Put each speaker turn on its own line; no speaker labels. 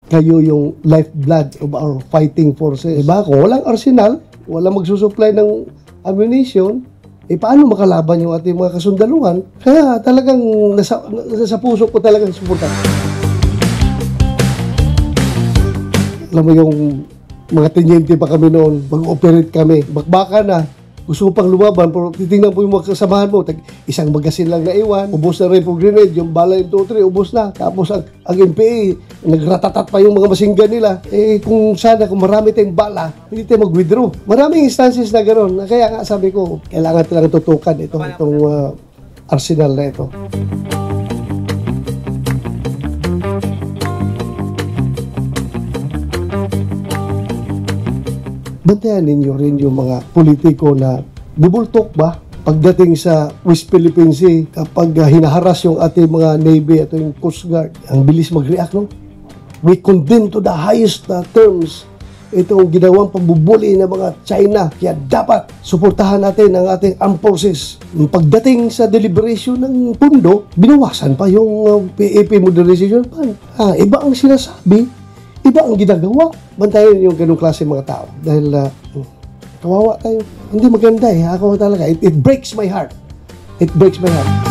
kayo yung lifeblood of our fighting forces. Diba? Kung walang arsenal, walang magsusupply ng ammunition, paano makalaban yung ating mga kasundaluhan? Kaya talagang nasa puso ko talagang suporta. Alam mo yung mga tenyente pa kami noon, mag-operate kami, bakbaka na, gusto ko pang lumaban, pero titingnan po yung mga kasamahan mo, isang magasin lang na iwan, ubos na rin po grenade, yung bala yung 2-3, ubos na. Tapos ang NPA, nagratatat pa yung mga masinggan nila. Kung marami tayong bala, hindi tayo mag-withdraw. Maraming instances na gano'n. Kaya nga sabi ko, kailangan talagang tutukan itong arsenal na ito. Bantayan ninyo rin yung mga politiko na bubultok ba pagdating sa West Philippine Sea kapag hinaharas yung ating mga Navy at yung Coast Guard. Ang bilis mag-react, no? We condemn to the highest terms itong ginawang pambubuli ng mga China. Kaya dapat suportahan natin ang ating armed forces. Pagdating sa deliberation ng pundo, binawasan pa yung PAP Modernization Fund. Iba ang sinasabi, iba ang ginagawa. Bantayan yung ganung klase mga tao. Dahil kawawa tayo. Hindi maganda Ako talaga. It breaks my heart. It breaks my heart.